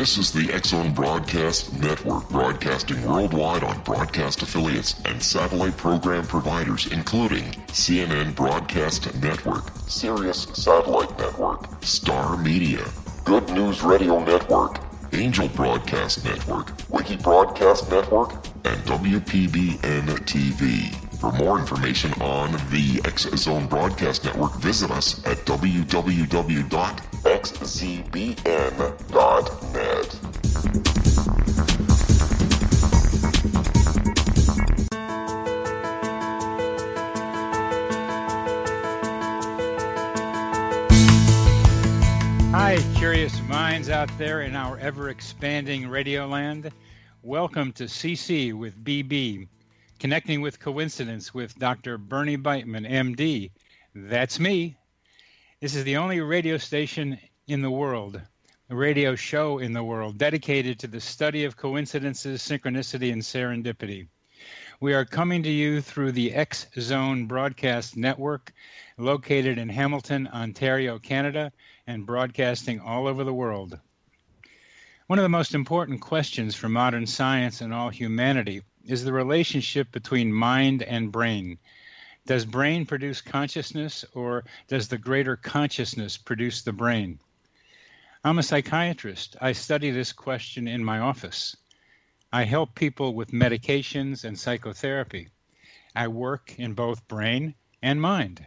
This is the X-Zone Broadcast Network, broadcasting worldwide on broadcast affiliates and satellite program providers, including CNN Broadcast Network, Sirius Satellite Network, Star Media, Good News Radio Network, Angel Broadcast Network, Wiki Broadcast Network, and WPBN TV. For more information on the X-Zone Broadcast Network, visit us at www.xzbn.net. Hi, curious minds out there in our ever-expanding radio land. Welcome to CC with BB. Connecting with Coincidence with Dr. Bernie Beitman, MD. That's me. This is the only radio station in the world, a radio show in the world, dedicated to the study of coincidences, synchronicity, and serendipity. We are coming to you through the X-Zone Broadcast Network, located in Hamilton, Ontario, Canada, and broadcasting all over the world. One of the most important questions for modern science and all humanity is the relationship between mind and brain. Does brain produce consciousness, or does the greater consciousness produce the brain? I'm a psychiatrist. I study this question in my office. I help people with medications and psychotherapy. I work in both brain and mind.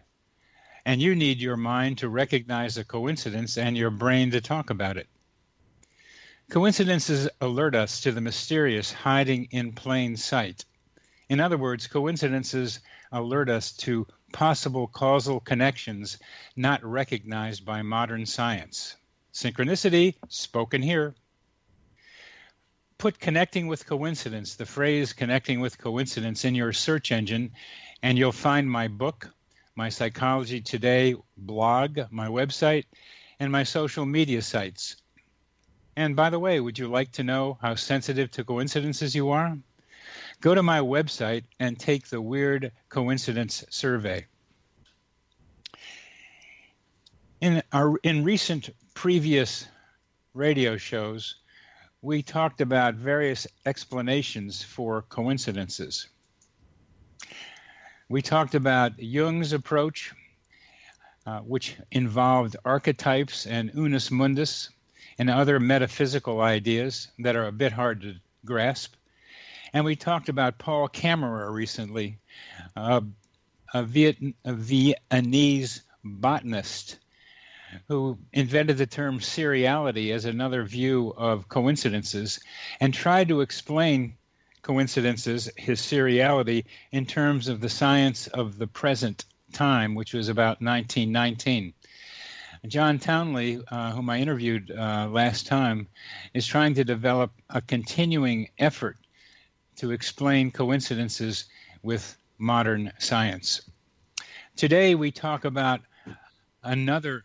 And you need your mind to recognize a coincidence and your brain to talk about it. Coincidences alert us to the mysterious hiding in plain sight. In other words, coincidences alert us to possible causal connections not recognized by modern science. Synchronicity, spoken here. Put connecting with coincidence, the phrase connecting with coincidence, in your search engine, and you'll find my book, my Psychology Today blog, my website, and my social media sites. And by the way, would you like to know how sensitive to coincidences you are? Go to my website and take the Weird Coincidence Survey. In recent previous radio shows, we talked about various explanations for coincidences. We talked about Jung's approach, which involved archetypes and unus mundus, and other metaphysical ideas that are a bit hard to grasp. And we talked about Paul Kammerer recently, a Vietnamese botanist who invented the term seriality as another view of coincidences and tried to explain coincidences, his seriality, in terms of the science of the present time, which was about 1919. John Townley, whom I interviewed last time, is trying to develop a continuing effort to explain coincidences with modern science. Today we talk about another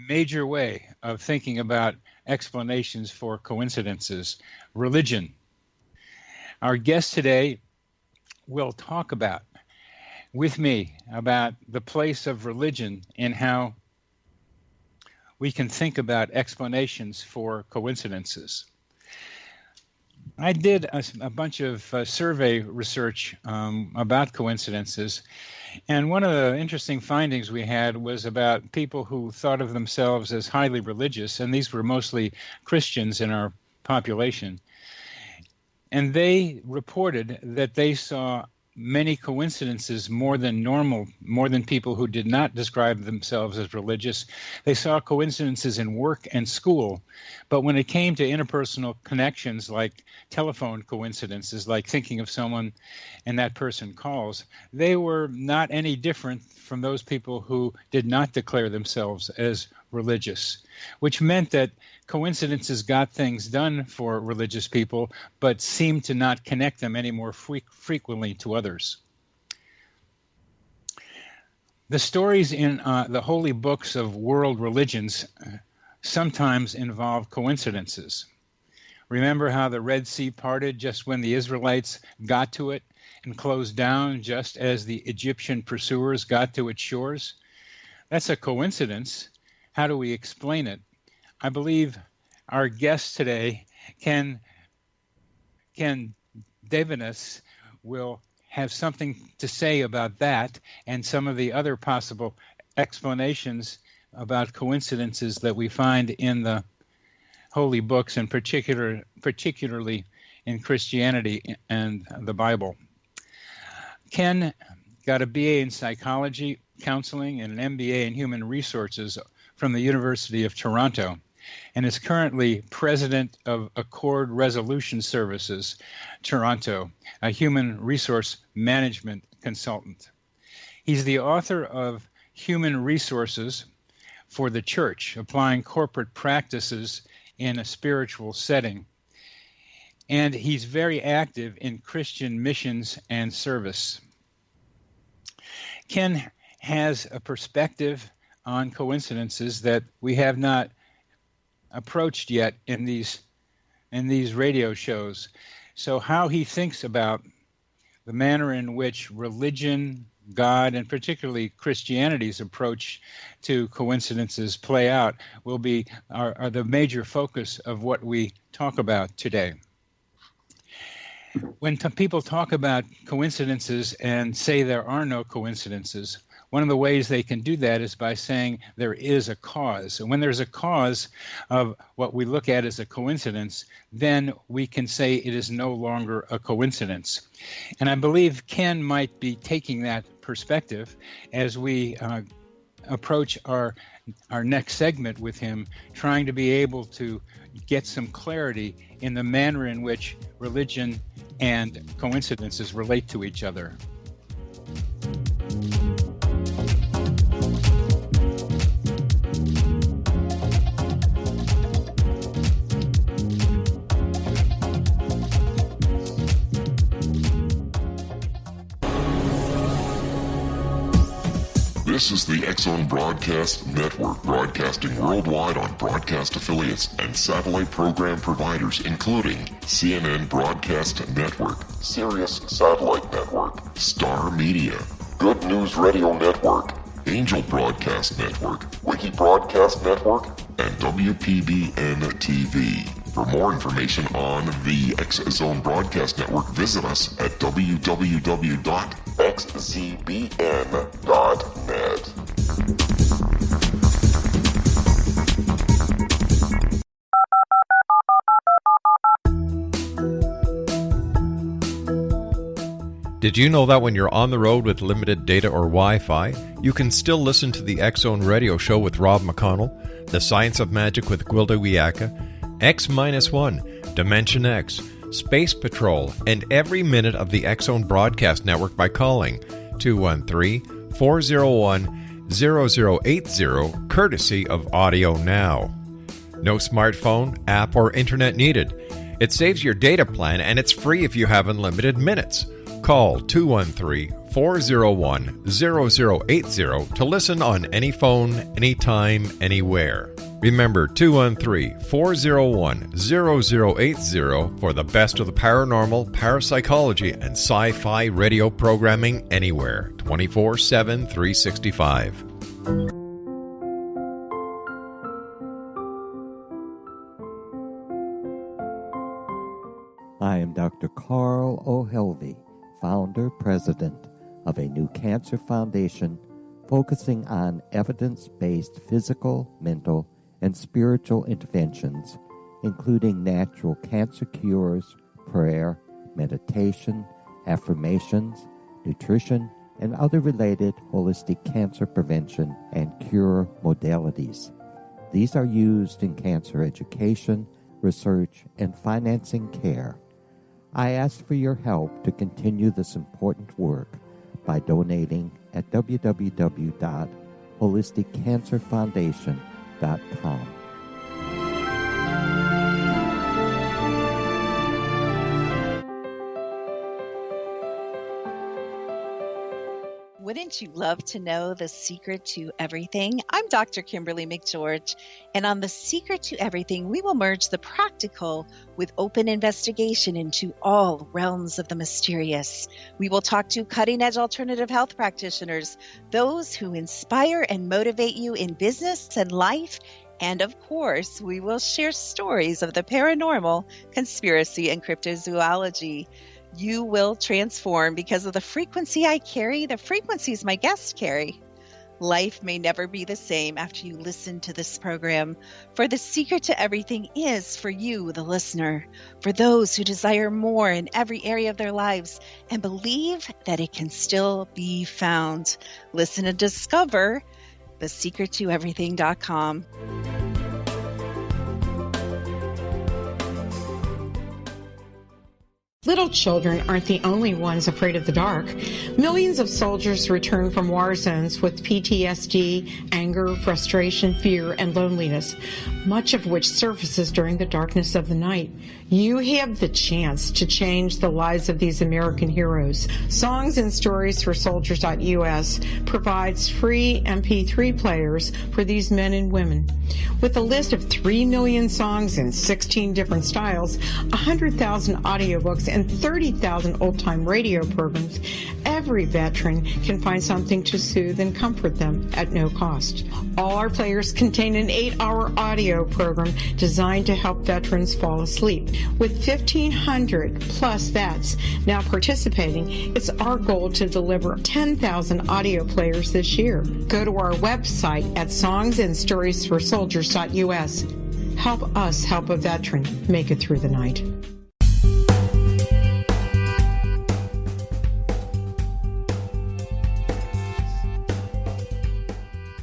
major way of thinking about explanations for coincidences, religion. Our guest today will talk about, with me, about the place of religion in how we can think about explanations for coincidences. I did a bunch of survey research about coincidences, and one of the interesting findings we had was about people who thought of themselves as highly religious, and these were mostly Christians in our population. And they reported that they saw many coincidences more than normal, more than people who did not describe themselves as religious. They saw coincidences in work and school. But when it came to interpersonal connections, like telephone coincidences, like thinking of someone and that person calls, they were not any different from those people who did not declare themselves as religious, which meant that coincidences got things done for religious people, but seemed to not connect them any more frequently to others. The stories in the holy books of world religions sometimes involve coincidences. Remember how the Red Sea parted just when the Israelites got to it and closed down just as the Egyptian pursuers got to its shores? That's a coincidence. How do we explain it? I believe our guest today Ken Godevenos will have something to say about that and some of the other possible explanations about coincidences that we find in the holy books, and particularly in Christianity and the Bible. Ken got a BA in psychology, counseling, and an MBA in human resources from the University of Toronto, and is currently president of Accord Resolution Services, Toronto, a human resource management consultant. He's the author of Human Resources for the Church, Applying Corporate Practices in a Spiritual Setting. And he's very active in Christian missions and service. Ken has a perspective on coincidences that we have not approached yet in these radio shows. So how he thinks about the manner in which religion, God, and particularly Christianity's approach to coincidences play out will be are the major focus of what we talk about today. When people talk about coincidences and say there are no coincidences, one of the ways they can do that is by saying there is a cause. And when there's a cause of what we look at as a coincidence, then we can say it is no longer a coincidence. And I believe Ken might be taking that perspective as we approach our next segment with him, trying to be able to get some clarity in the manner in which religion and coincidences relate to each other. This is the X-Zone Broadcast Network, broadcasting worldwide on broadcast affiliates and satellite program providers, including CNN Broadcast Network, Sirius Satellite Network, Star Media, Good News Radio Network, Angel Broadcast Network, Wiki Broadcast Network, and WPBN TV. For more information on the X-Zone Broadcast Network, visit us at www.xzbn.net. Did you know that when you're on the road with limited data or Wi-Fi, you can still listen to the X-Zone Radio Show with Rob McConnell, The Science of Magic with Gwilda Wiyaka, X-1, Dimension X, Space Patrol, and every minute of the X-Zone Broadcast Network by calling 213-401-0080, courtesy of Audio Now. No smartphone, app, or internet needed. It saves your data plan, and it's free if you have unlimited minutes. Call 213-401-0080 to listen on any phone, anytime, anywhere. Remember 213-401-0080 for the best of the paranormal, parapsychology, and sci-fi radio programming anywhere, 24/7, 365. I am Dr. Carl O'Helvey, founder, president of a new cancer foundation focusing on evidence-based physical, mental, and spiritual interventions, including natural cancer cures, prayer, meditation, affirmations, nutrition, and other related holistic cancer prevention and cure modalities. These are used in cancer education, research, and financing care. I ask for your help to continue this important work by donating at www.holisticcancerfoundation.com. Wouldn't you love to know the secret to everything? I'm Dr. Kimberly McGeorge, and on The Secret to Everything, we will merge the practical with open investigation into all realms of the mysterious. We will talk to cutting-edge alternative health practitioners, those who inspire and motivate you in business and life, And of course, we will share stories of the paranormal, conspiracy, and cryptozoology. You will transform because of the frequency I carry, the frequencies my guests carry. Life may never be the same after you listen to this program, for the secret to everything is for you, the listener, for those who desire more in every area of their lives and believe that it can still be found. Listen and discover thesecrettoeverything.com. Little children aren't the only ones afraid of the dark. Millions of soldiers return from war zones with PTSD, anger, frustration, fear, and loneliness, much of which surfaces during the darkness of the night. You have the chance to change the lives of these American heroes. Songs and Stories for Soldiers.us provides free MP3 players for these men and women. With a list of 3 million songs in 16 different styles, 100,000 audiobooks, and 30,000 old-time radio programs, every veteran can find something to soothe and comfort them at no cost. All our players contain an 8-hour audio program designed to help veterans fall asleep. With 1,500 plus vets now participating, it's our goal to deliver 10,000 audio players this year. Go to our website at songsandstoriesforsoldiers.us. Help us help a veteran make it through the night.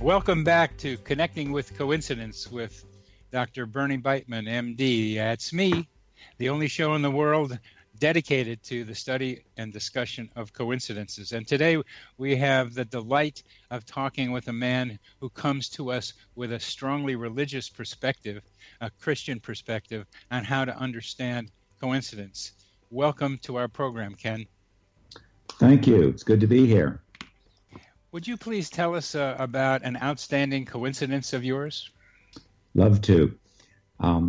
Welcome back to Connecting with Coincidence with Dr. Bernie Beitman, MD. It's me, the only show in the world dedicated to the study and discussion of coincidences. And today we have the delight of talking with a man who comes to us with a strongly religious perspective, a Christian perspective, on how to understand coincidence. Welcome to our program, Ken. Thank you. It's good to be here. Would you please tell us about an outstanding coincidence of yours? Love to. A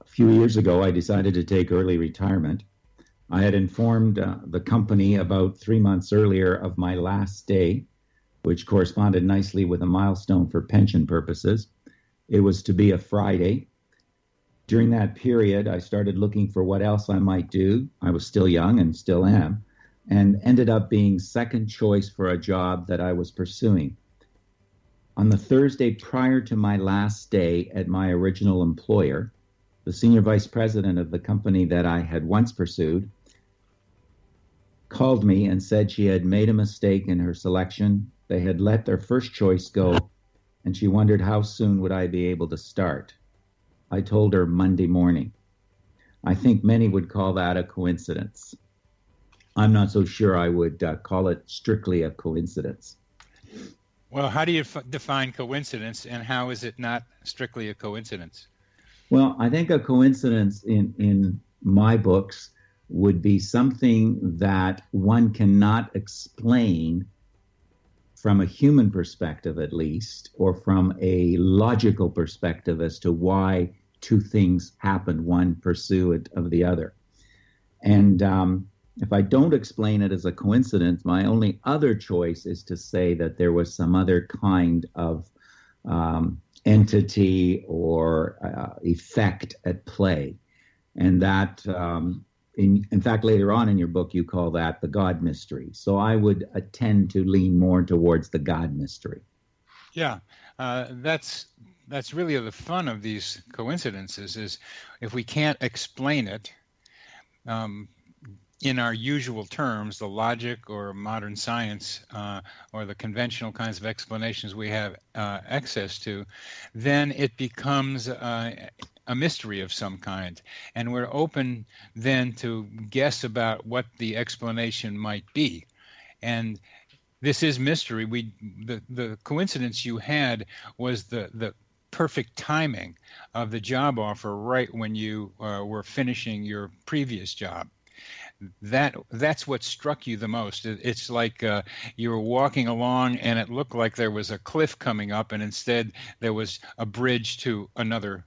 few years ago, I decided to take early retirement. I had informed the company about 3 months earlier of my last day, which corresponded nicely with a milestone for pension purposes. It was to be a Friday. During that period, I started looking for what else I might do. I was still young and still am, and ended up being second choice for a job that I was pursuing. On the Thursday prior to my last day at my original employer, the senior vice president of the company that I had once pursued called me and said she had made a mistake in her selection. They had let their first choice go, and she wondered how soon would I be able to start. I told her Monday morning. I think many would call that a coincidence. I'm not so sure I would call it strictly a coincidence. Well, how do you define coincidence, and how is it not strictly a coincidence? Well, I think a coincidence in my books would be something that one cannot explain from a human perspective, at least, or from a logical perspective as to why two things happened, one pursuant of the other. And if I don't explain it as a coincidence, my only other choice is to say that there was some other kind of entity or effect at play. And that, in fact, later on in your book, you call that the God mystery. So I would tend to lean more towards the God mystery. Yeah, that's really the fun of these coincidences, is if we can't explain it, in our usual terms, the logic or modern science or the conventional kinds of explanations we have access to, then it becomes a mystery of some kind. And we're open then to guess about what the explanation might be. And this is mystery. The coincidence you had was the perfect timing of the job offer right when you were finishing your previous job. That's what struck you the most. It's like you were walking along and it looked like there was a cliff coming up, and instead there was a bridge to another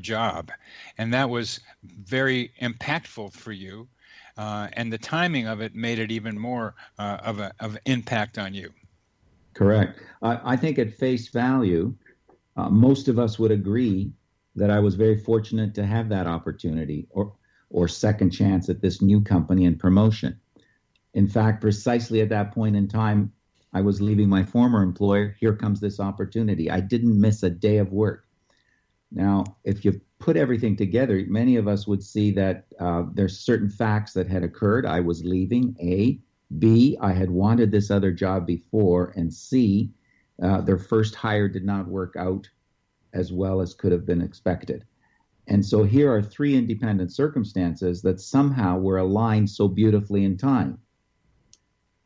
job, and that was very impactful for you. And the timing of it made it even more of an impact on you. Correct. I think at face value, Most of us would agree that I was very fortunate to have that opportunity or second chance at this new company and promotion. In fact, precisely at that point in time, I was leaving my former employer. Here comes this opportunity. I didn't miss a day of work. Now, if you put everything together, many of us would see that there's certain facts that had occurred. I was leaving, A. B, I had wanted this other job before, and C, their first hire did not work out as well as could have been expected. And so here are three independent circumstances that somehow were aligned so beautifully in time.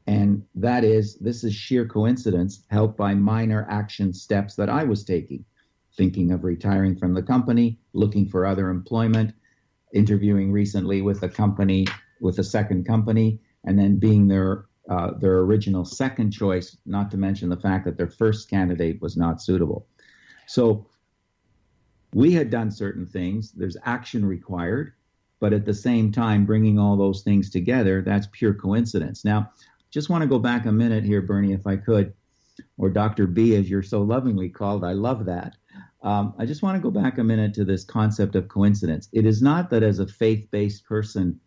And that is, this is sheer coincidence helped by minor action steps that I was taking, thinking of retiring from the company, looking for other employment, interviewing recently with a second company, and then being their original second choice, not to mention the fact that their first candidate was not suitable. So we had done certain things. There's action required, but at the same time, bringing all those things together, that's pure coincidence. Now, just want to go back a minute here, Bernie, if I could, or Dr. B, as you're so lovingly called. I love that. I just want to go back a minute to this concept of coincidence. It is not that as a faith-based person,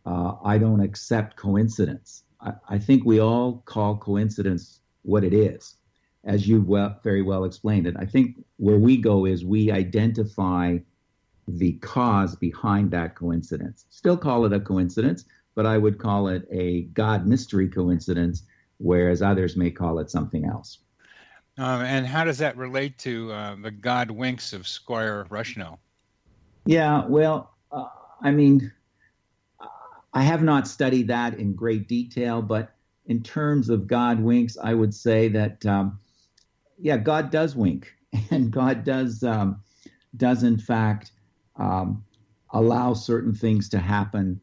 I don't accept coincidence. I think we all call coincidence what it is, as you very well explained it. I think where we go is we identify the cause behind that coincidence. Still call it a coincidence, but I would call it a God mystery coincidence, whereas others may call it something else. And how does that relate to the God winks of Squire Rushnell? Yeah, well, I have not studied that in great detail, but in terms of God winks, I would say that, God does wink, and God does in fact allow certain things to happen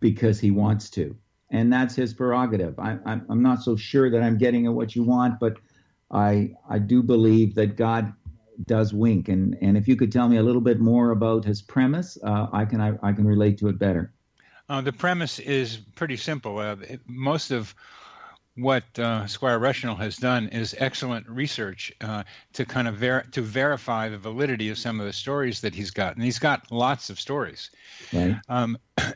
because he wants to. And that's his prerogative. I'm not so sure that I'm getting at what you want, but I do believe that God does wink. And if you could tell me a little bit more about his premise, I can relate to it better. The premise is pretty simple. Most of what Squire Rushnell has done is excellent research to kind of to verify the validity of some of the stories that he's got. And he's got lots of stories. Right.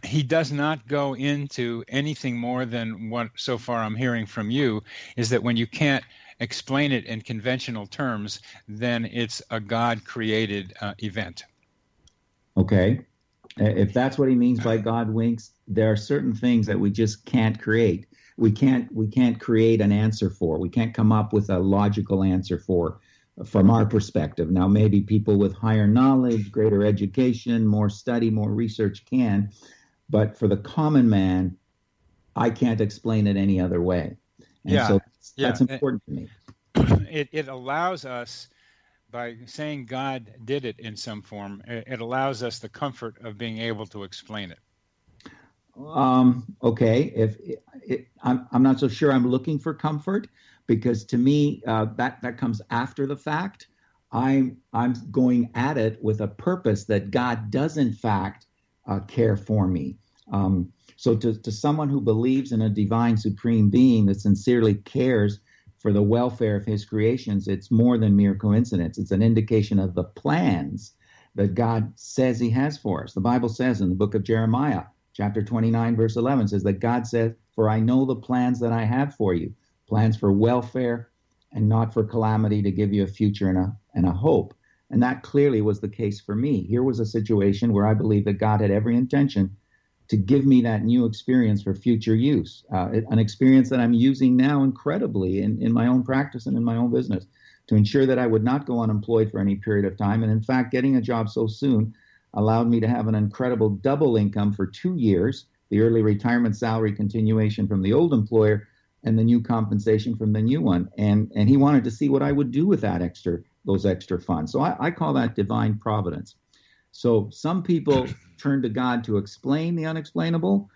He does not go into anything more than what so far I'm hearing from you, is that when you can't explain it in conventional terms, then it's a God-created event. Okay. If that's what he means by God winks, there are certain things that we just can't create. We can't create an answer for. We can't come up with a logical answer for, from our perspective. Now, maybe people with higher knowledge, greater education, more study, more research can, but for the common man, I can't explain it any other way. And so that's important to me. It allows us, by saying God did it in some form, it allows us the comfort of being able to explain it. Okay. I'm not so sure I'm looking for comfort, because to me that comes after the fact. I'm going at it with a purpose that God does in fact care for me. So to someone who believes in a divine supreme being that sincerely cares for the welfare of his creations, it's more than mere coincidence. It's an indication of the plans that God says he has for us. The Bible says in the book of Jeremiah, chapter 29, verse 11, says that God says, "For I know the plans that I have for you, plans for welfare and not for calamity, to give you a future and a hope." And that clearly was the case for me. Here was a situation where I believe that God had every intention to give me that new experience for future use, an experience that I'm using now incredibly in my own practice and in my own business, to ensure that I would not go unemployed for any period of time. And in fact, getting a job so soon allowed me to have an incredible double income for 2 years, the early retirement salary continuation from the old employer and the new compensation from the new one. And he wanted to see what I would do with those extra funds. So I call that divine providence. So some people turn to God to explain the unexplainable.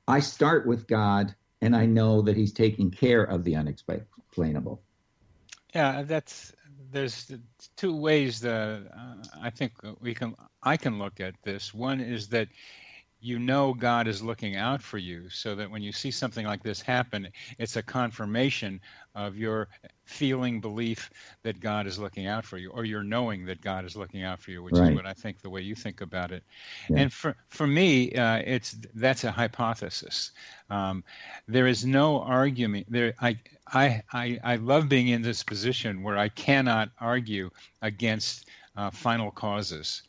I start with God, and I know that he's taking care of the unexplainable. Yeah, there's two ways that I think I can look at this. One is that you know God is looking out for you, so that when you see something like this happen, it's a confirmation of your feeling belief that God is looking out for you, or your knowing that God is looking out for you, which is Right. what I think the way you think about it. Yeah. And for me, that's a hypothesis. There is no argument there. I love being in this position where I cannot argue against final causes.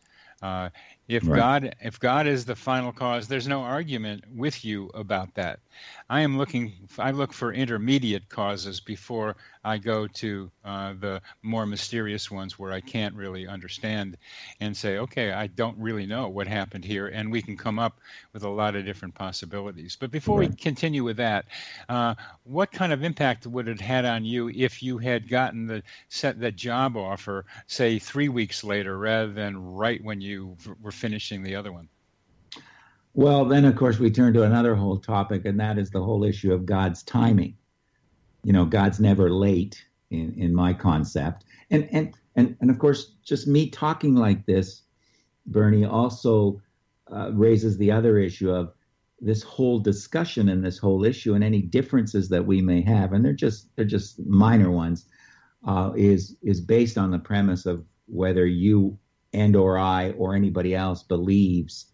If Right. God is the final cause, there's no argument with you about that. I look for intermediate causes before I go to the more mysterious ones where I can't really understand, and say, okay, I don't really know what happened here, and we can come up with a lot of different possibilities. But before we Right. continue with that, what kind of impact would it had on you if you had gotten the job offer, say 3 weeks later, rather than right when you were finishing the other one? Well, then, of course, we turn to another whole topic, and that is the whole issue of God's timing. God's never late in my concept. And of course, just me talking like this, Bernie, also raises the other issue of this whole discussion and this whole issue, and any differences that we may have, and they're just minor ones, is based on the premise of whether you and or I or anybody else believes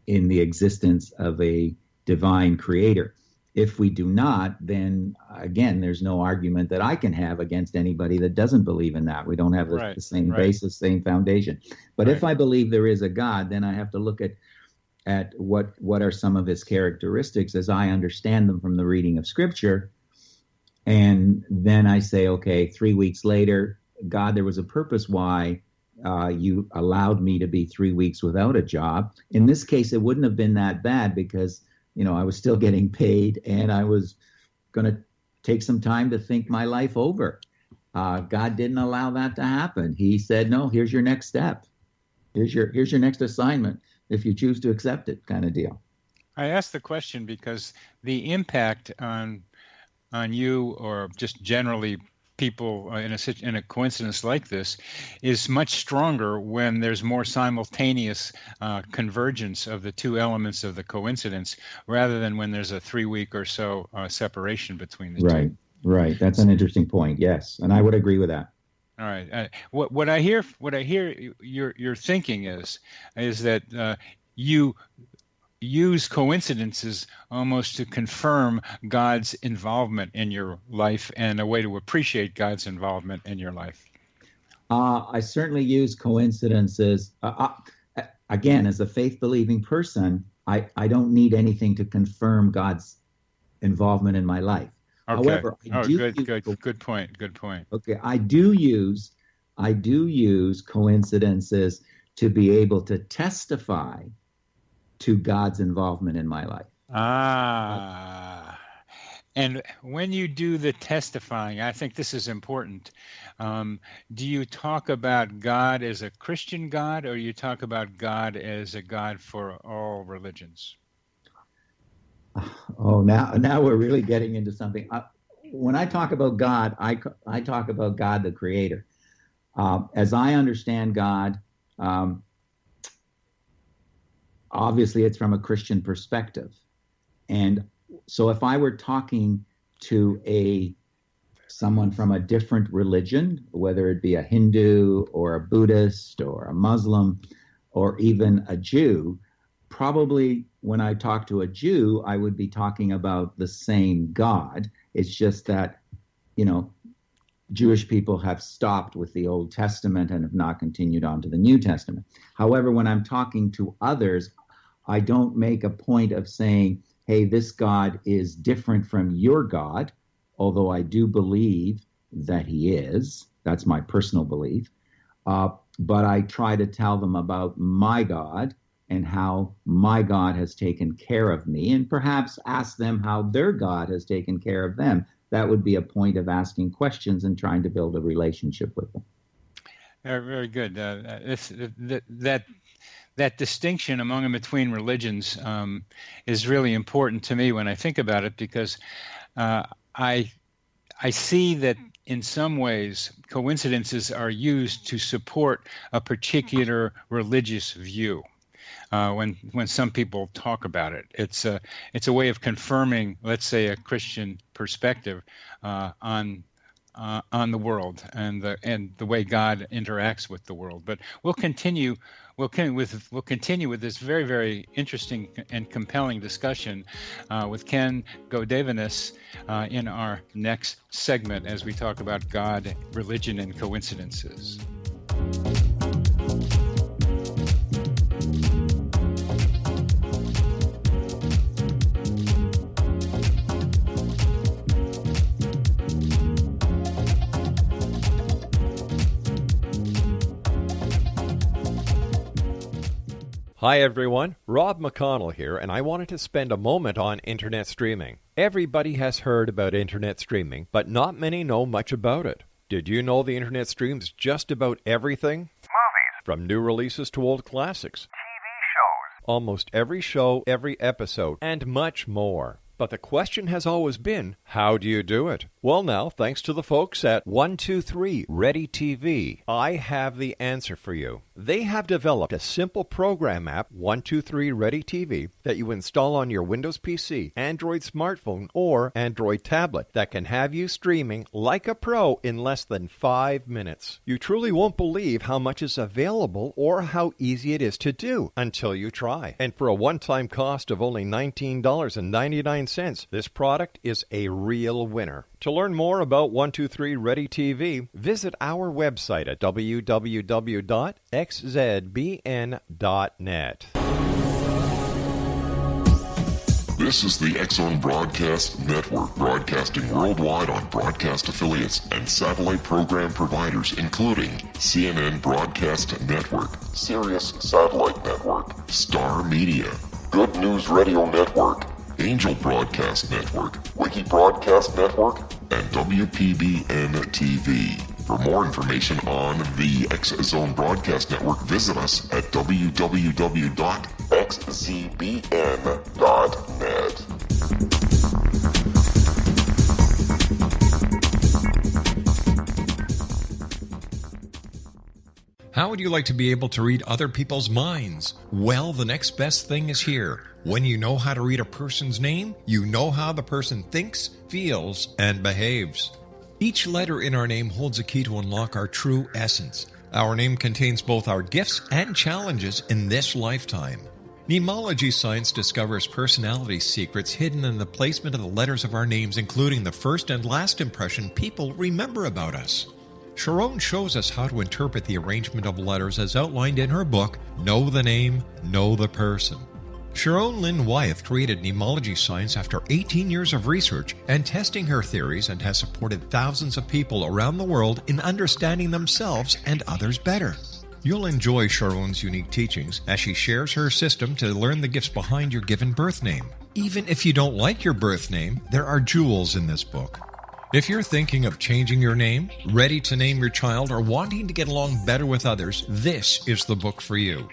in the existence of a divine creator. If we do not, then again, there's no argument that I can have against anybody that doesn't believe in that. We don't have the same basis, same foundation. But if I believe there is a God, then I have to look at what are some of his characteristics as I understand them from the reading of Scripture. And then I say, okay, 3 weeks later, God, there was a purpose why you allowed me to be 3 weeks without a job. In this case, it wouldn't have been that bad because, I was still getting paid and I was going to take some time to think my life over. God didn't allow that to happen. He said, no, here's your next step. Here's your next assignment if you choose to accept it, kind of deal. I asked the question because the impact on you, or just generally people in a coincidence like this, is much stronger when there's more simultaneous convergence of the two elements of the coincidence, rather than when there's a 3 week or so separation between the two. Right. That's an interesting point. Yes, and I would agree with that. All right. What I hear your thinking is that you use coincidences almost to confirm God's involvement in your life, and a way to appreciate God's involvement in your life. I certainly use coincidences. Again, as a faith-believing person, I don't need anything to confirm God's involvement in my life. Okay. However, good point. Okay, I do use coincidences to be able to testify to God's involvement in my life. And when you do the testifying, I think this is important. Do you talk about God as a Christian God, or you talk about God as a God for all religions? Oh, now we're really getting into something. When I talk about God, I talk about God the Creator. As I understand God, obviously it's from a Christian perspective. And so if I were talking to someone from a different religion, whether it be a Hindu or a Buddhist or a Muslim or even a Jew, probably when I talk to a Jew, I would be talking about the same God. It's just that, Jewish people have stopped with the Old Testament and have not continued on to the New Testament. However, when I'm talking to others, I don't make a point of saying, hey, this God is different from your God, although I do believe that he is. That's my personal belief. But I try to tell them about my God and how my God has taken care of me, and perhaps ask them how their God has taken care of them. That would be a point of asking questions and trying to build a relationship with them. Very good. That distinction among and between religions is really important to me when I think about it, because I see that in some ways coincidences are used to support a particular religious view. when some people talk about it. It's a way of confirming, let's say, a Christian perspective on the world and the way God interacts with the world. But we'll continue with this very, very interesting and compelling discussion with Ken Godevenos in our next segment as we talk about God, religion, and coincidences. Hi everyone, Rob McConnell here, and I wanted to spend a moment on internet streaming. Everybody has heard about internet streaming, but not many know much about it. Did you know the internet streams just about everything? Movies. From new releases to old classics. TV shows. Almost every show, every episode, and much more. But the question has always been, how do you do it? Well now, thanks to the folks at 123 Ready TV, I have the answer for you. They have developed a simple program app, 123 Ready TV, that you install on your Windows PC, Android smartphone, or Android tablet that can have you streaming like a pro in less than 5 minutes. You truly won't believe how much is available or how easy it is to do until you try. And for a one-time cost of only $19.99, this product is a real winner. To learn more about 123 Ready TV, visit our website at www.xzbn.net. This is the X-Zone Broadcast Network, broadcasting worldwide on broadcast affiliates and satellite program providers, including CNN Broadcast Network, Sirius Satellite Network, Star Media, Good News Radio Network, Angel Broadcast Network, Wiki Broadcast Network, and WPBN TV. For more information on the X-Zone Broadcast Network, visit us at www.xzbn.net. How would you like to be able to read other people's minds? Well, the next best thing is here. When you know how to read a person's name, you know how the person thinks, feels, and behaves. Each letter in our name holds a key to unlock our true essence. Our name contains both our gifts and challenges in this lifetime. Mnemology science discovers personality secrets hidden in the placement of the letters of our names, including the first and last impression people remember about us. Sharon shows us how to interpret the arrangement of letters as outlined in her book, Know the Name, Know the Person. Sharon Lynn Wyeth created mnemology science after 18 years of research and testing her theories, and has supported thousands of people around the world in understanding themselves and others better. You'll enjoy Sharon's unique teachings as she shares her system to learn the gifts behind your given birth name. Even if you don't like your birth name, there are jewels in this book. If you're thinking of changing your name, ready to name your child, or wanting to get along better with others, this is the book for you.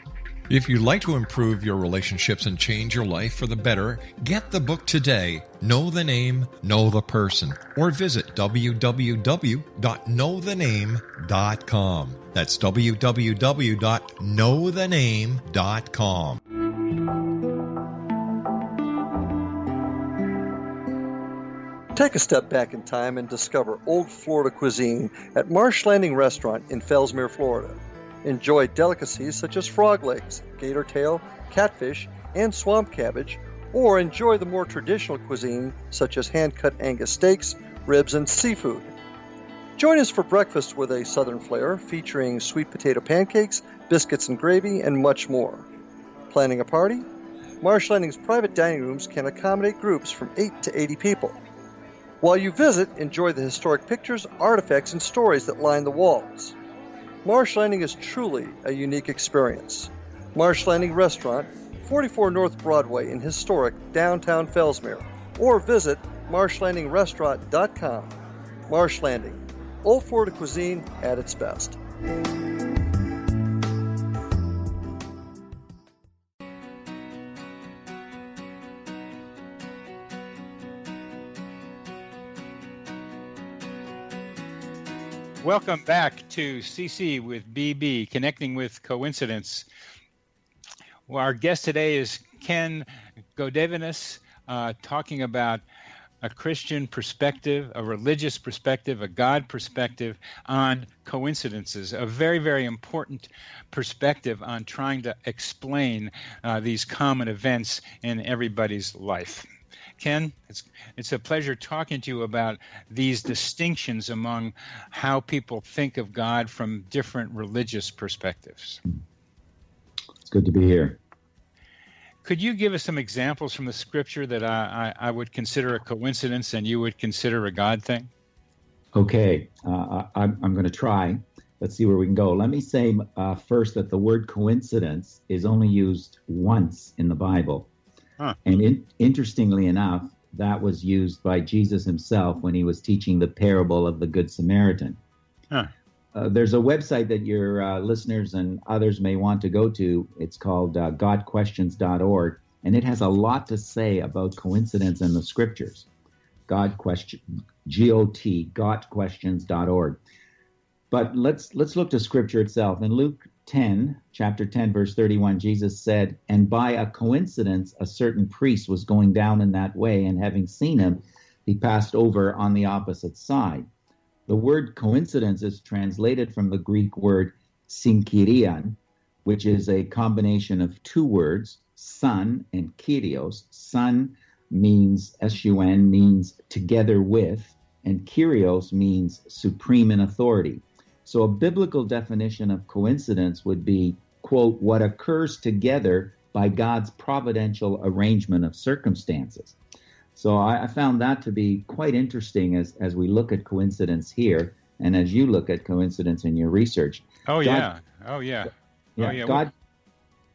If you'd like to improve your relationships and change your life for the better, get the book today, Know the Name, Know the Person, or visit www.knowthename.com. That's www.knowthename.com. Take a step back in time and discover old Florida cuisine at Marsh Landing Restaurant in Fellsmere, Florida. Enjoy delicacies such as frog legs, gator tail, catfish, and swamp cabbage, or enjoy the more traditional cuisine such as hand-cut Angus steaks, ribs, and seafood. Join us for breakfast with a southern flair featuring sweet potato pancakes, biscuits and gravy, and much more. Planning a party? Marsh Landing's private dining rooms can accommodate groups from 8 to 80 people. While you visit, enjoy the historic pictures, artifacts, and stories that line the walls. Marsh Landing is truly a unique experience. Marsh Landing Restaurant, 44 North Broadway in historic downtown Fellsmere, or visit marshlandingrestaurant.com. Marsh Landing, old Florida cuisine at its best. Welcome back to CC with BB, Connecting with Coincidence. Well, our guest today is Ken Godevenos, talking about a Christian perspective, a religious perspective, a God perspective on coincidences, a very, very important perspective on trying to explain these common events in everybody's life. Ken, it's a pleasure talking to you about these distinctions among how people think of God from different religious perspectives. It's good to be here. Could you give us some examples from the scripture that I would consider a coincidence and you would consider a God thing? Okay, I'm going to try. Let's see where we can go. Let me say first that the word coincidence is only used once in the Bible. Huh. And interestingly enough, that was used by Jesus himself when he was teaching the parable of the Good Samaritan. Huh. There's a website that your listeners and others may want to go to. It's called godquestions.org, and it has a lot to say about coincidence in the scriptures. godquestions.org. But let's look to scripture itself. In Luke 10, chapter 10, verse 31, Jesus said, "And by a coincidence, a certain priest was going down in that way, and having seen him, he passed over on the opposite side." The word coincidence is translated from the Greek word synkirion, which is a combination of two words, son and kyrios. Son means, S-U-N, means together with, and kyrios means supreme in authority. So a biblical definition of coincidence would be, quote, what occurs together by God's providential arrangement of circumstances. So I found that to be quite interesting as we look at coincidence here, and as you look at coincidence in your research. Oh, God, yeah. God,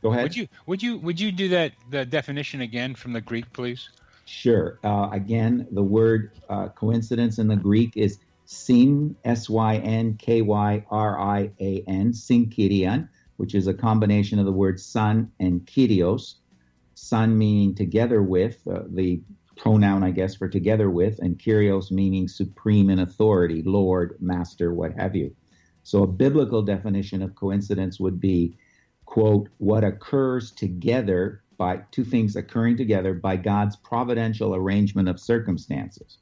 go ahead. Would you do that, the definition again from the Greek, please? Sure. Again, the word coincidence in the Greek is syn, S-Y-N-K-Y-R-I-A-N, synkirion, which is a combination of the word son and kyrios. Son meaning together with, the pronoun, I guess, for together with, and kyrios meaning supreme in authority, Lord, Master, what have you. So a biblical definition of coincidence would be, quote, what occurs together by two things occurring together by God's providential arrangement of circumstances.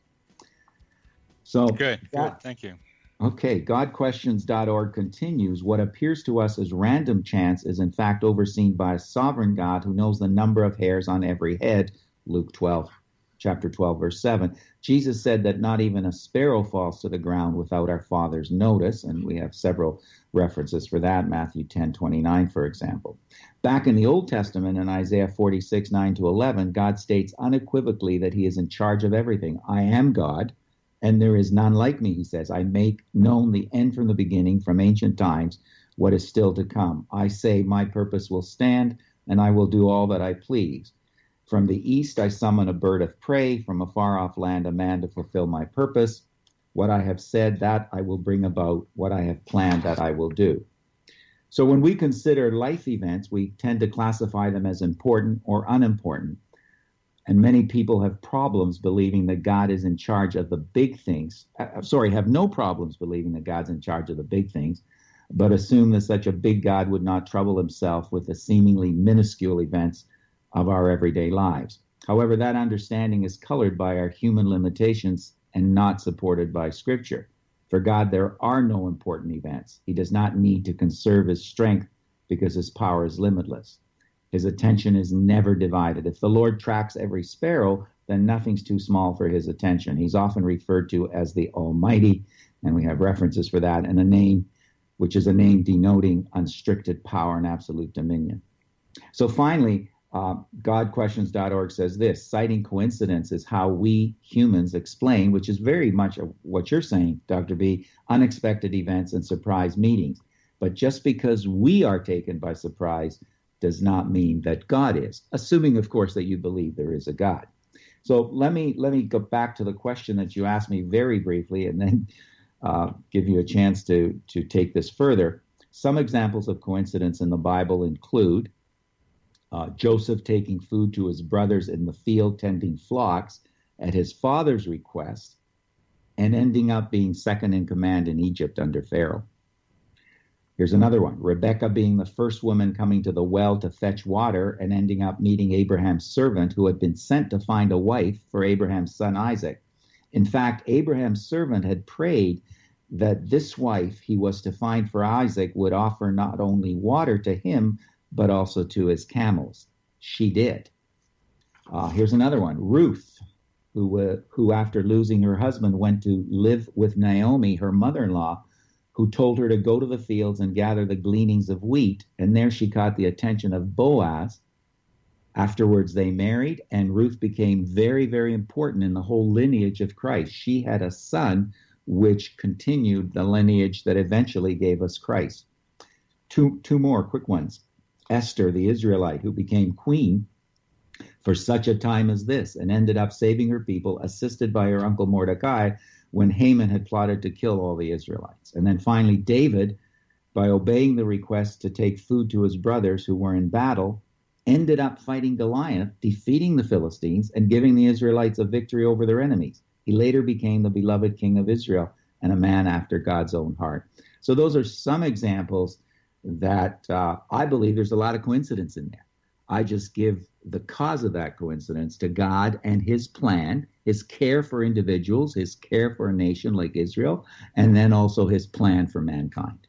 So good. Thank you. Okay, godquestions.org continues, what appears to us as random chance is in fact overseen by a sovereign God who knows the number of hairs on every head, Luke 12. Chapter 12, verse 7. Jesus said that not even a sparrow falls to the ground without our Father's notice, and we have several references for that, Matthew 10:29, for example. Back in the Old Testament, in Isaiah 46, 9-11, God states unequivocally that he is in charge of everything. I am God, and there is none like me, he says. I make known the end from the beginning, from ancient times, what is still to come. I say my purpose will stand, and I will do all that I please. From the east I summon a bird of prey, from a far-off land a man to fulfill my purpose. What I have said, that I will bring about. What I have planned, that I will do. So when we consider life events, we tend to classify them as important or unimportant. And many people have problems believing that God is in charge of the big things. Have no problems believing that God's in charge of the big things, but assume that such a big God would not trouble himself with the seemingly minuscule events of our everyday lives. However, that understanding is colored by our human limitations and not supported by Scripture. For God, there are no important events. He does not need to conserve his strength because his power is limitless. His attention is never divided. If the Lord tracks every sparrow, then nothing's too small for his attention. He's often referred to as the Almighty, and we have references for that, and a name which is a name denoting unrestricted power and absolute dominion. So finally, godquestions.org says this, citing coincidence is how we humans explain, which is very much what you're saying, Dr. B, unexpected events and surprise meetings. But just because we are taken by surprise does not mean that God is, assuming, of course, that you believe there is a God. So let me go back to the question that you asked me very briefly and then give you a chance to take this further. Some examples of coincidence in the Bible include Joseph taking food to his brothers in the field tending flocks at his father's request and ending up being second in command in Egypt under Pharaoh. Here's another one. Rebecca being the first woman coming to the well to fetch water and ending up meeting Abraham's servant who had been sent to find a wife for Abraham's son Isaac. In fact, Abraham's servant had prayed that this wife he was to find for Isaac would offer not only water to him, but also to his camels. She did. Here's another one. Ruth, who after losing her husband went to live with Naomi, her mother-in-law, who told her to go to the fields and gather the gleanings of wheat. And there she caught the attention of Boaz. Afterwards, they married, and Ruth became very, very important in the whole lineage of Christ. She had a son which continued the lineage that eventually gave us Christ. Two more quick ones. Esther, the Israelite, who became queen for such a time as this and ended up saving her people, assisted by her uncle Mordecai, when Haman had plotted to kill all the Israelites. And then finally, David, by obeying the request to take food to his brothers who were in battle, ended up fighting Goliath, defeating the Philistines, and giving the Israelites a victory over their enemies. He later became the beloved king of Israel and a man after God's own heart. So those are some examples that I believe there's a lot of coincidence in there. I just give the cause of that coincidence to God and his plan, his care for individuals, his care for a nation like Israel, and then also his plan for mankind.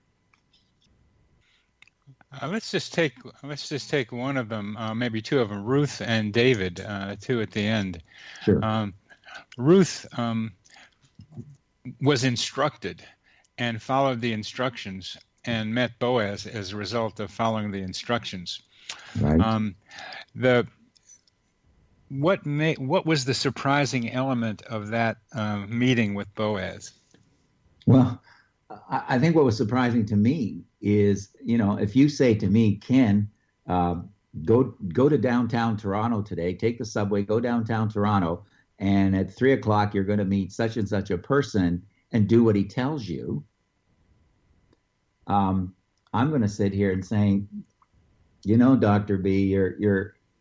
Let's just take one of them, maybe two of them, Ruth and David, two at the end. Sure. Ruth was instructed and followed the instructions and met Boaz as a result of following the instructions. Right. What was the surprising element of that meeting with Boaz? Well, I think what was surprising to me is, if you say to me, Ken, go to downtown Toronto today, take the subway, go downtown Toronto, and at 3:00 you're going to meet such and such a person and do what he tells you. I'm going to sit here and saying, Dr. B,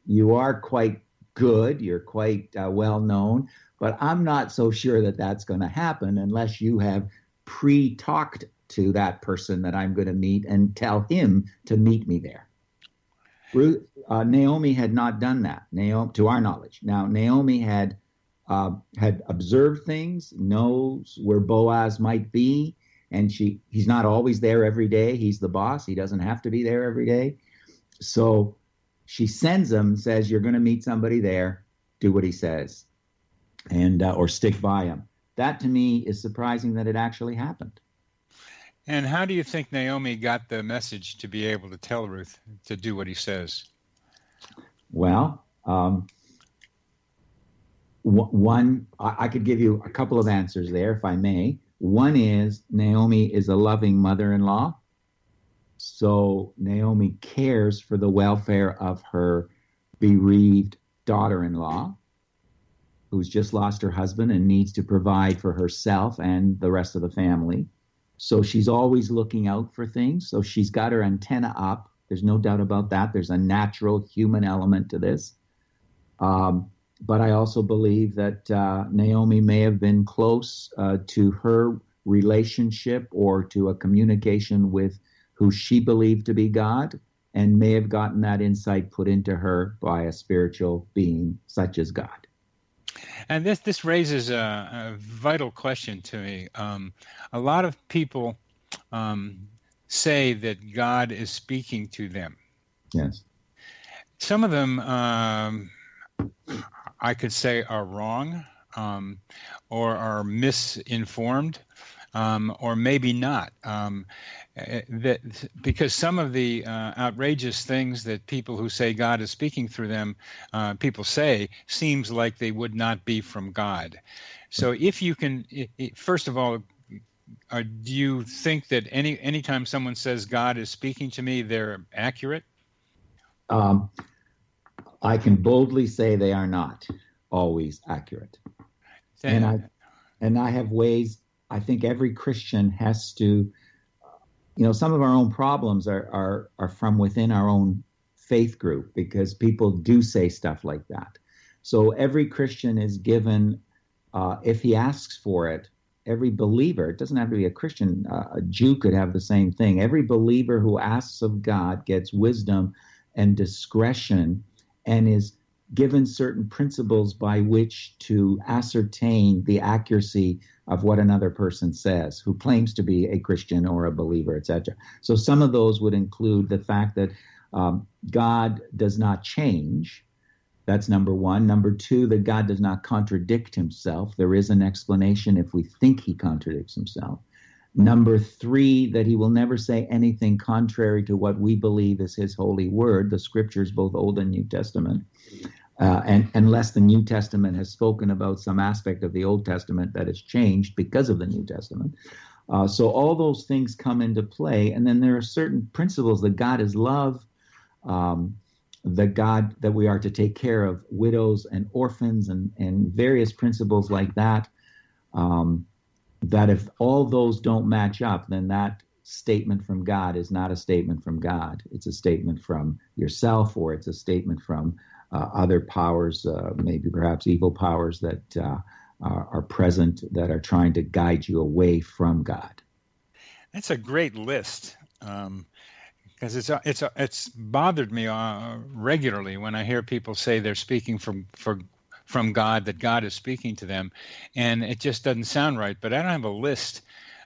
you are quite good, you're quite well known, but I'm not so sure that that's going to happen unless you have pre-talked to that person that I'm going to meet and tell him to meet me there. Naomi had not done that, to our knowledge. Now, Naomi had observed things, knows where Boaz might be, and he's not always there every day. He's the boss. He doesn't have to be there every day. So she sends him, says, you're going to meet somebody there, do what he says, and or stick by him. That to me is surprising that it actually happened. And how do you think Naomi got the message to be able to tell Ruth to do what he says? Well, one, I could give you a couple of answers there, if I may. One is Naomi is a loving mother-in-law. So Naomi cares for the welfare of her bereaved daughter-in-law, who's just lost her husband and needs to provide for herself and the rest of the family. So she's always looking out for things. So she's got her antenna up. There's no doubt about that. There's a natural human element to this. But I also believe that Naomi may have been close to her relationship or to a communication with who she believed to be God, and may have gotten that insight put into her by a spiritual being such as God. And this raises a vital question to me. A lot of people say that God is speaking to them. Yes. Some of them, I could say, are wrong or are misinformed, or maybe not. Because some of the outrageous things that people who say God is speaking through them, people say, seems like they would not be from God. So if you can, first of all, do you think that anytime someone says God is speaking to me, they're accurate? I can boldly say they are not always accurate. And I have ways. I think every Christian has to. Some of our own problems are from within our own faith group, because people do say stuff like that. So every Christian is given, if he asks for it, every believer, it doesn't have to be a Christian, a Jew could have the same thing. Every believer who asks of God gets wisdom and discretion and is given certain principles by which to ascertain the accuracy of what another person says who claims to be a Christian or a believer, etc. So some of those would include the fact that God does not change. That's number one. Number two, that God does not contradict himself. There is an explanation if we think he contradicts himself. Number three, that he will never say anything contrary to what we believe is his holy word, the scriptures, both Old and New Testament. And unless the New Testament has spoken about some aspect of the Old Testament that has changed because of the New Testament. So all those things come into play. And then there are certain principles that God is love, that we are to take care of widows and orphans and various principles like that, that if all those don't match up, then that statement from God is not a statement from God. It's a statement from yourself, or it's a statement from other powers, maybe perhaps evil powers that are present that are trying to guide you away from God. That's a great list. Because it's bothered me regularly when I hear people say they're speaking from God, that God is speaking to them, and it just doesn't sound right. But I don't have a list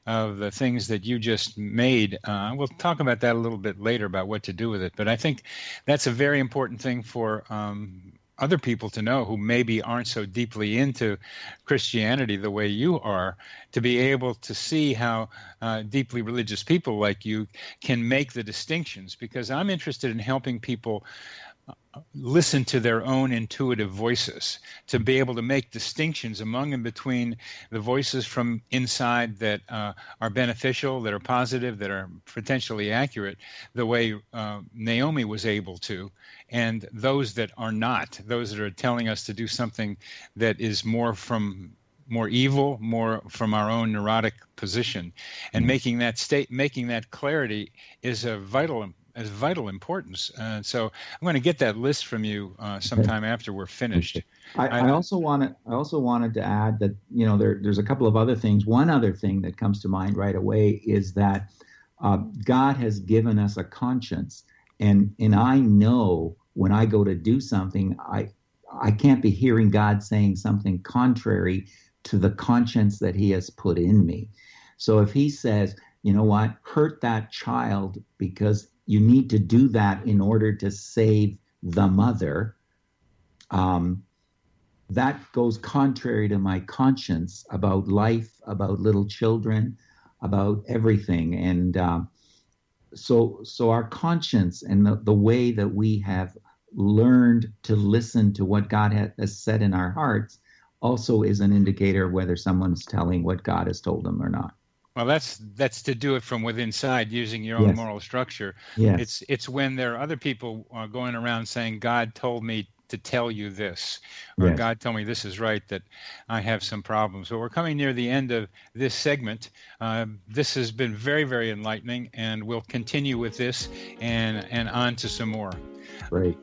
of the things that you just made. We'll talk about that a little bit later about what to do with it. But I think that's a very important thing for other people to know who maybe aren't so deeply into Christianity the way you are, to be able to see how deeply religious people like you can make the distinctions. Because I'm interested in helping people listen to their own intuitive voices, to be able to make distinctions among and between the voices from inside that are beneficial, that are positive, that are potentially accurate, the way Naomi was able to, and those that are not, those that are telling us to do something that is more evil, more from our own neurotic position. And making that clarity is of vital importance. So I'm going to get that list from you sometime after we're finished. I also wanted to add that, there's a couple of other things. One other thing that comes to mind right away is that God has given us a conscience, and I know when I go to do something, I can't be hearing God saying something contrary to the conscience that he has put in me. So if he says, you know what, hurt that child because you need to do that in order to save the mother, that goes contrary to my conscience about life, about little children, about everything. And so our conscience and the way that we have learned to listen to what God has said in our hearts also is an indicator of whether someone's telling what God has told them or not. Well, that's to do it from within inside, using your own moral structure. Yes. It's when there are other people going around saying, God told me to tell you this, or God told me this is right, that I have some problems. So we're coming near the end of this segment. This has been very, very enlightening, and we'll continue with this and on to some more. Great.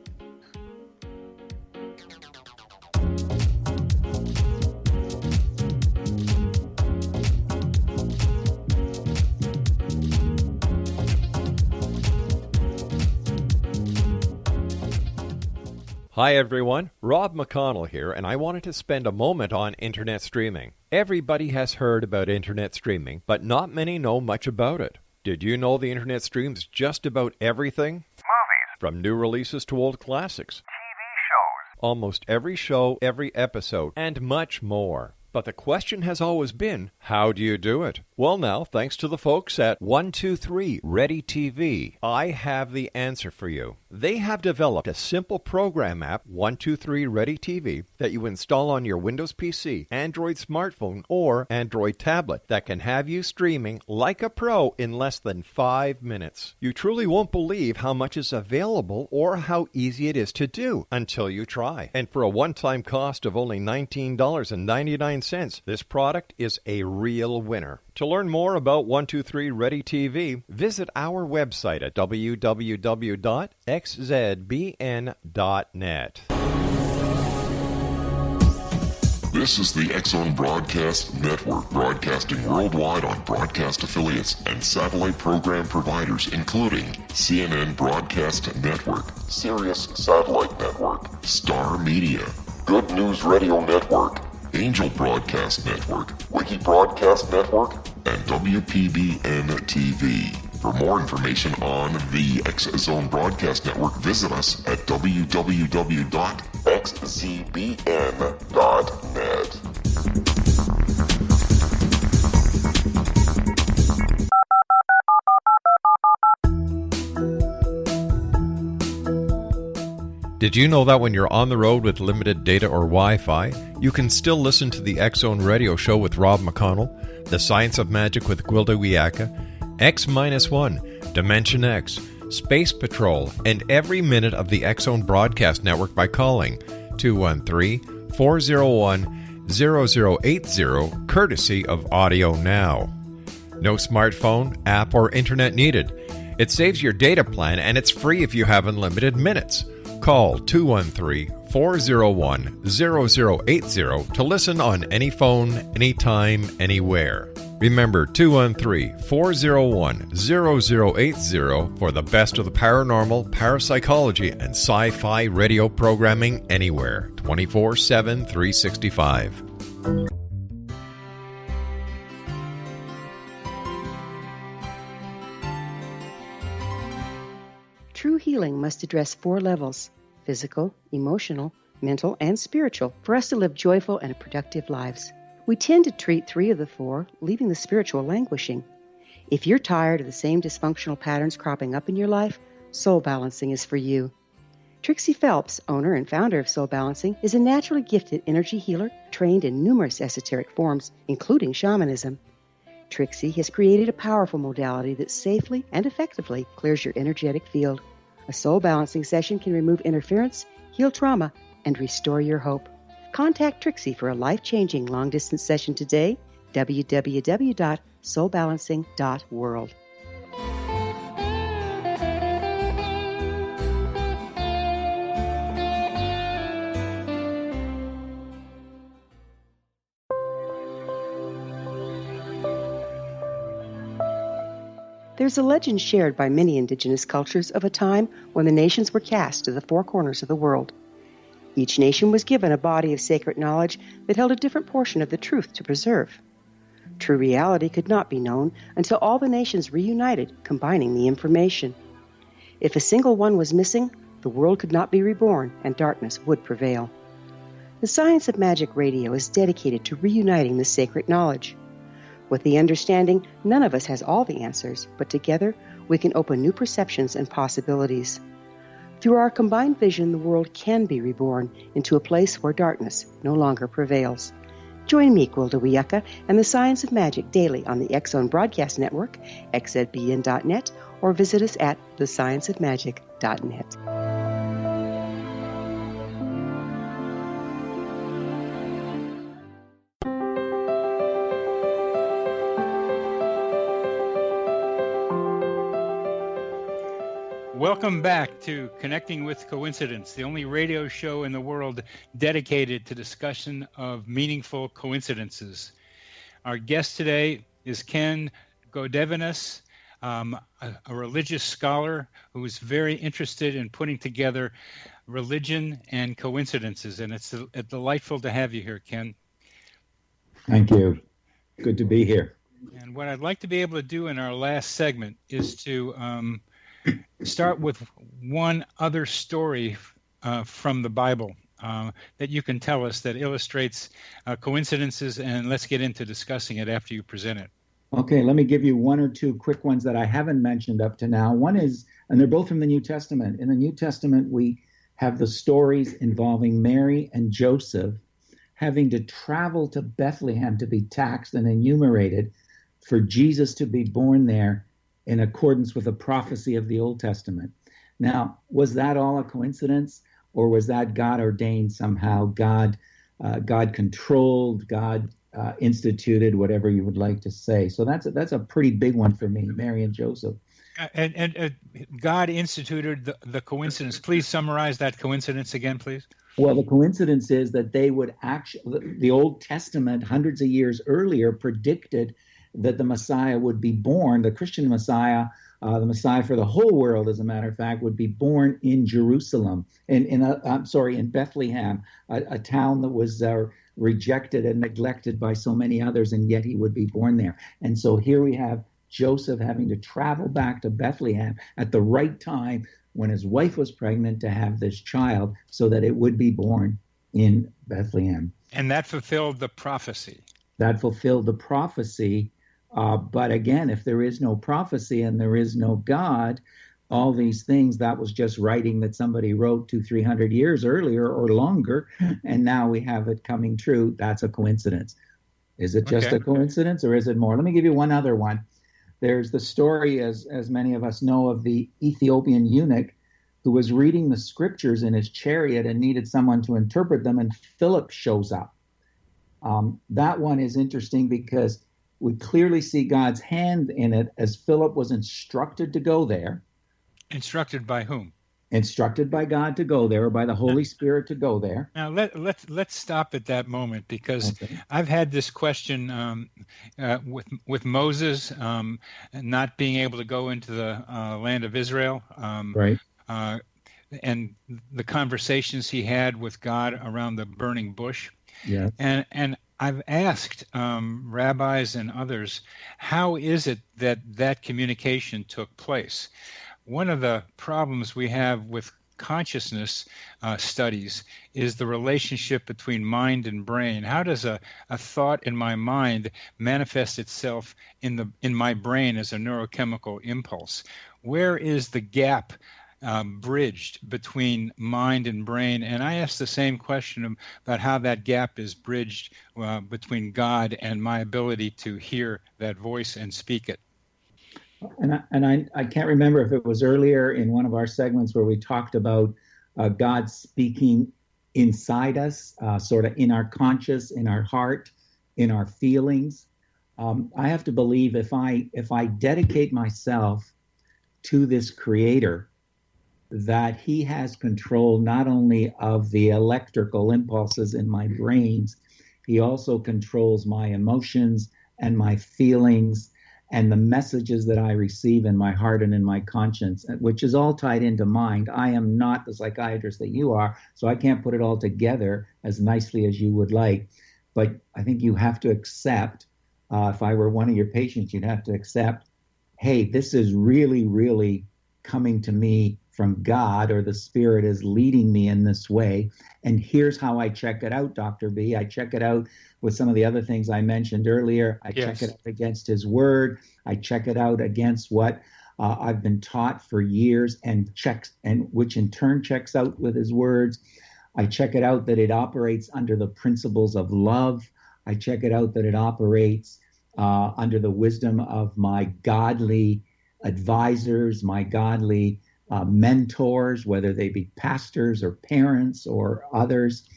Hi everyone, Rob McConnell here, and I wanted to spend a moment on internet streaming. Everybody has heard about internet streaming, but not many know much about it. Did you know the internet streams just about everything? Movies. From new releases to old classics. TV shows. Almost every show, every episode, and much more. But the question has always been, how do you do it? Well now, thanks to the folks at 123 Ready TV, I have the answer for you. They have developed a simple program app, 123 Ready TV, that you install on your Windows PC, Android smartphone, or Android tablet that can have you streaming like a pro in less than 5 minutes. You truly won't believe how much is available or how easy it is to do until you try. And for a one-time cost of only $19.99, this product is a real winner. To learn more about 123 Ready TV, visit our website at www.xzbn.net. This is the X-Zone Broadcast Network, broadcasting worldwide on broadcast affiliates and satellite program providers, including CNN Broadcast Network, Sirius Satellite Network, Star Media, Good News Radio Network, Angel Broadcast Network, Wiki Broadcast Network, and WPBN TV. For more information on the X-Zone Broadcast Network, visit us at www.xzbn.net. Did you know that when you're on the road with limited data or Wi-Fi, you can still listen to the X-Zone Radio Show with Rob McConnell, The Science of Magic with Gwilda Wiyaka, X-1, Dimension X, Space Patrol, and every minute of the X-Zone Broadcast Network by calling 213-401-0080, courtesy of Audio Now. No smartphone, app, or internet needed. It saves your data plan, and it's free if you have unlimited minutes. Call 213-401-0080 to listen on any phone, anytime, anywhere. Remember 213-401-0080 for the best of the paranormal, parapsychology, and sci-fi radio programming anywhere, 24/7, 365. True healing must address 4 levels: physical, emotional, mental, and spiritual, for us to live joyful and productive lives. We tend to treat 3 of the 4, leaving the spiritual languishing. If you're tired of the same dysfunctional patterns cropping up in your life, Soul Balancing is for you. Trixie Phelps, owner and founder of Soul Balancing, is a naturally gifted energy healer trained in numerous esoteric forms, including shamanism. Trixie has created a powerful modality that safely and effectively clears your energetic field. A Soul Balancing session can remove interference, heal trauma, and restore your hope. Contact Trixie for a life-changing long-distance session today, www.soulbalancing.world. There's a legend shared by many indigenous cultures of a time when the nations were cast to the 4 corners of the world. Each nation was given a body of sacred knowledge that held a different portion of the truth to preserve. True reality could not be known until all the nations reunited, combining the information. If a single one was missing, the world could not be reborn and darkness would prevail. The Science of Magic Radio is dedicated to reuniting the sacred knowledge. With the understanding, none of us has all the answers, but together we can open new perceptions and possibilities. Through our combined vision, the world can be reborn into a place where darkness no longer prevails. Join me, Gwilda Wiyaka, and the Science of Magic daily on the X-Zone Broadcast Network, xzbn.net, or visit us at thescienceofmagic.net. Welcome back to Connecting with Coincidence, the only radio show in the world dedicated to discussion of meaningful coincidences. Our guest today is Ken Godevenos, a religious scholar who is very interested in putting together religion and coincidences. And it's delightful to have you here, Ken. Thank you. Good to be here. And what I'd like to be able to do in our last segment is to start with one other story from the Bible that you can tell us that illustrates coincidences, and let's get into discussing it after you present it. Okay, let me give you 1 or 2 quick ones that I haven't mentioned up to now. One is, and they're both from the New Testament. In the New Testament, we have the stories involving Mary and Joseph having to travel to Bethlehem to be taxed and enumerated for Jesus to be born there in accordance with a prophecy of the Old Testament. Now, was that all a coincidence, or was that God ordained somehow? God controlled, God instituted, whatever you would like to say. So that's a pretty big one for me, Mary and Joseph. And God instituted the coincidence. Please summarize that coincidence again, please. Well, the coincidence is that they would actually, the Old Testament, hundreds of years earlier, predicted that the Messiah would be born, the Christian Messiah, the Messiah for the whole world, as a matter of fact, would be born in Jerusalem, in Bethlehem, a town that was rejected and neglected by so many others, and yet he would be born there. And so here we have Joseph having to travel back to Bethlehem at the right time when his wife was pregnant to have this child so that it would be born in Bethlehem. And that fulfilled the prophecy. That fulfilled the prophecy. But again, if there is no prophecy and there is no God, all these things, that was just writing that somebody wrote 200-300 years earlier or longer, and now we have it coming true. That's a coincidence. Is it just a coincidence, or is it more? Let me give you one other one. There's the story, as many of us know, of the Ethiopian eunuch who was reading the scriptures in his chariot and needed someone to interpret them, and Philip shows up. That one is interesting because we clearly see God's hand in it, as Philip was instructed to go there. Instructed by whom? Instructed by God to go there, or by the Holy Spirit to go there. Now let's stop at that moment, because I've had this question with Moses not being able to go into the land of Israel, right? And the conversations he had with God around the burning bush. Yeah. And I've asked rabbis and others, how is it that communication took place? One of the problems we have with consciousness studies is the relationship between mind and brain. How does a thought in my mind manifest itself in my brain as a neurochemical impulse? Where is the gap bridged between mind and brain? And I asked the same question about how that gap is bridged between God and my ability to hear that voice and speak it. And I can't remember if it was earlier in one of our segments where we talked about God speaking inside us, sort of in our conscious, in our heart, in our feelings. I have to believe if I dedicate myself to this Creator, that He has control not only of the electrical impulses in my brains, He also controls my emotions and my feelings and the messages that I receive in my heart and in my conscience, which is all tied into mind. I am not the psychiatrist that you are, so I can't put it all together as nicely as you would like. But I think you have to accept, if I were one of your patients, you'd have to accept, hey, this is really, really coming to me from God, or the Spirit is leading me in this way. And here's how I check it out, Dr. B. I check it out with some of the other things I mentioned earlier. I check it out against His Word. I check it out against what I've been taught for years, and which in turn checks out with His words. I check it out that it operates under the principles of love. I check it out that it operates under the wisdom of my godly advisors, my godly mentors, whether they be pastors or parents or others.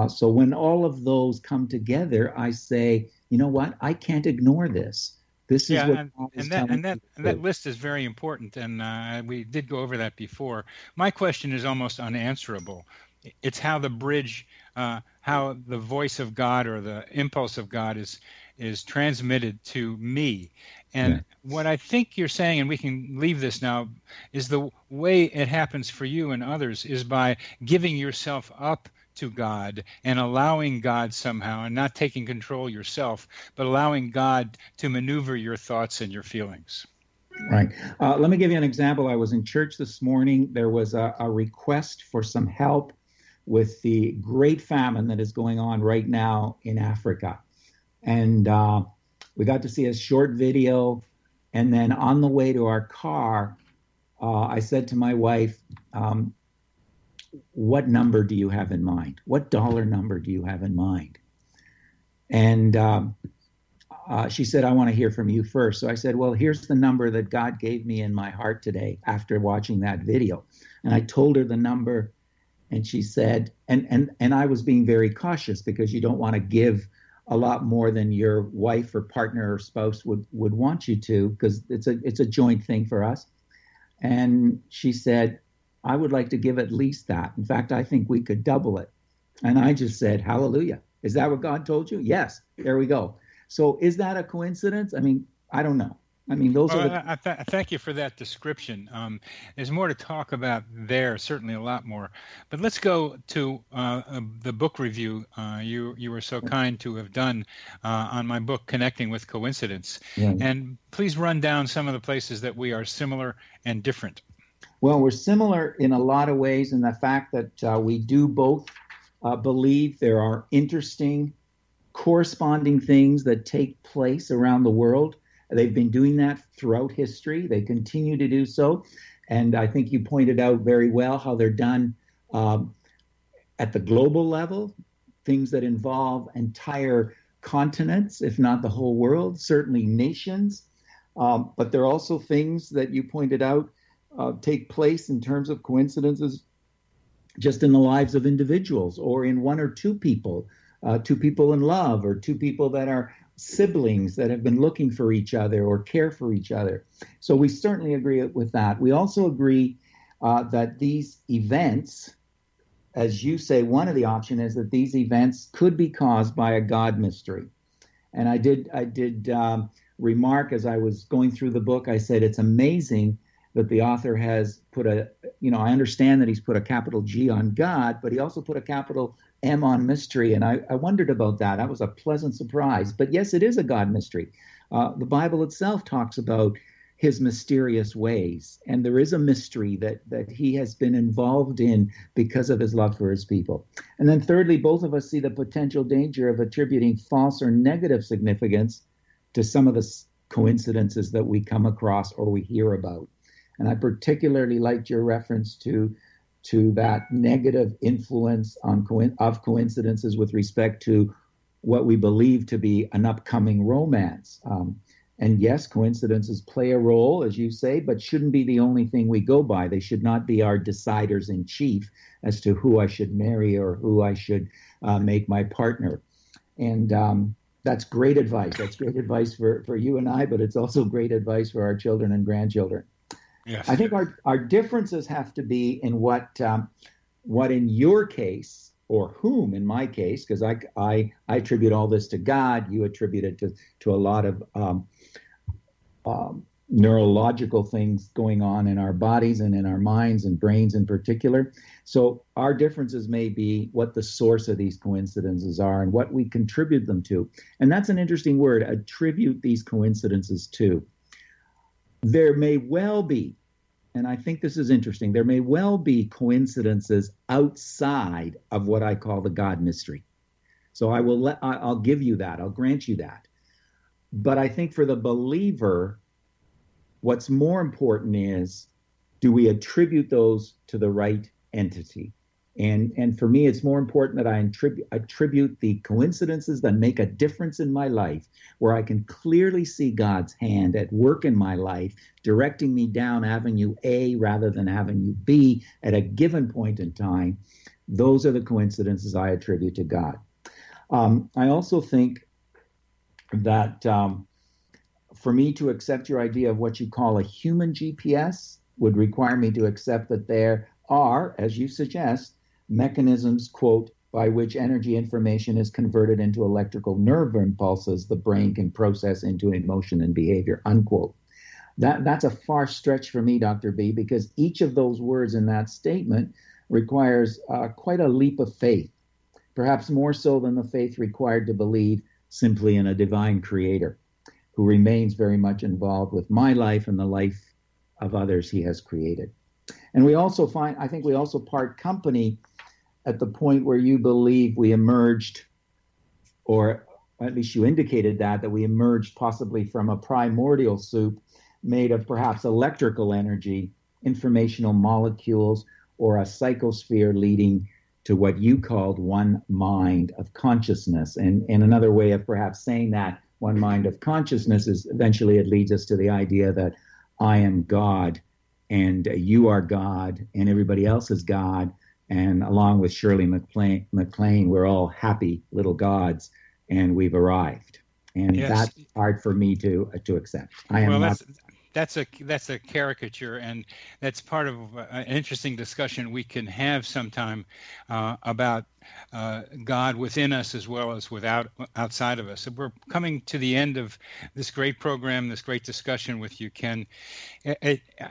So when all of those come together, I say, you know what? I can't ignore this. This is what God is telling me. And that list is very important, and we did go over that before. My question is almost unanswerable. It's how the bridge, how the voice of God or the impulse of God is transmitted to me. And what I think you're saying, and we can leave this now, is the way it happens for you and others is by giving yourself up to God and allowing God somehow, and not taking control yourself, but allowing God to maneuver your thoughts and your feelings. Right. Let me give you an example. I was in church this morning. There was a request for some help with the great famine that is going on right now in Africa. And we got to see a short video. And then on the way to our car, I said to my wife, what number do you have in mind? What dollar number do you have in mind? And she said, I want to hear from you first. So I said, well, here's the number that God gave me in my heart today after watching that video. And I told her the number, and she said, and I was being very cautious because you don't want to give a lot more than your wife or partner or spouse would want you to, because it's a joint thing for us. And she said, I would like to give at least that. In fact, I think we could double it. And I just said, hallelujah. Is that what God told you? Yes. There we go. So is that a coincidence? I mean, I don't know. I mean, those are the... I thank you for that description. There's more to talk about there, certainly a lot more. But let's go to the book review you were so kind to have done on my book, Connecting with Coincidence. Yeah. And please run down some of the places that we are similar and different. Well, we're similar in a lot of ways in the fact that we do both believe there are interesting corresponding things that take place around the world. They've been doing that throughout history. They continue to do so. And I think you pointed out very well how they're done at the global level, things that involve entire continents, if not the whole world, certainly nations. But there are also things that you pointed out take place in terms of coincidences just in the lives of individuals or in one or two people in love, or two people that are siblings that have been looking for each other or care for each other. So we certainly agree with that. We also agree that these events, as you say, one of the options is that these events could be caused by a God mystery. And I did remark as I was going through the book, I said, it's amazing that the author has put I understand that he's put a capital G on God, but he also put a capital M on mystery. And I wondered about that. That was a pleasant surprise. But yes, it is a God mystery. The Bible itself talks about his mysterious ways. And there is a mystery that he has been involved in because of his love for his people. And then thirdly, both of us see the potential danger of attributing false or negative significance to some of the coincidences that we come across or we hear about. And I particularly liked your reference to that negative influence of coincidences with respect to what we believe to be an upcoming romance. And yes, coincidences play a role, as you say, but shouldn't be the only thing we go by. They should not be our deciders in chief as to who I should marry or who I should make my partner. And that's great advice. That's great advice for you and I, but it's also great advice for our children and grandchildren. Yes. I think our differences have to be in what in your case, or whom in my case, because I attribute all this to God, you attribute it to a lot of neurological things going on in our bodies and in our minds and brains in particular. So our differences may be what the source of these coincidences are and what we contribute them to. And that's an interesting word, attribute these coincidences to. There may well be, and I think this is interesting, there may well be coincidences outside of what I call the God mystery. So I'll give you that. I'll grant you that. But I think for the believer, what's more important is, do we attribute those to the right entity? And for me, it's more important that I attribute the coincidences that make a difference in my life, where I can clearly see God's hand at work in my life, directing me down Avenue A rather than Avenue B at a given point in time. Those are the coincidences I attribute to God. I also think that for me to accept your idea of what you call a human GPS would require me to accept that there are, as you suggest, mechanisms, quote, by which energy information is converted into electrical nerve impulses the brain can process into emotion and behavior, unquote. That's a far stretch for me, Dr. B, because each of those words in that statement requires quite a leap of faith, perhaps more so than the faith required to believe simply in a divine creator who remains very much involved with my life and the life of others he has created. And we also I think we also part company at the point where you believe we emerged, or at least you indicated that we emerged possibly from a primordial soup made of perhaps electrical energy, informational molecules, or a psychosphere leading to what you called one mind of consciousness. And another way of perhaps saying that one mind of consciousness is eventually it leads us to the idea that I am God and you are God and everybody else is God. And along with Shirley MacLaine, we're all happy little gods, and we've arrived. And yes. That's hard for me to accept. that's a caricature, and that's part of an interesting discussion we can have sometime about God within us as well as outside of us. So we're coming to the end of this great program, this great discussion with you, Ken.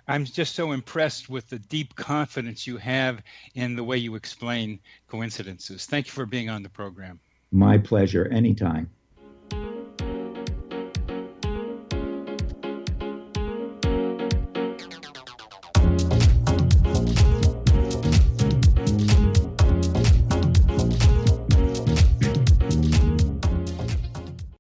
I'm just so impressed with the deep confidence you have in the way you explain coincidences. Thank you for being on the program. My pleasure. Anytime.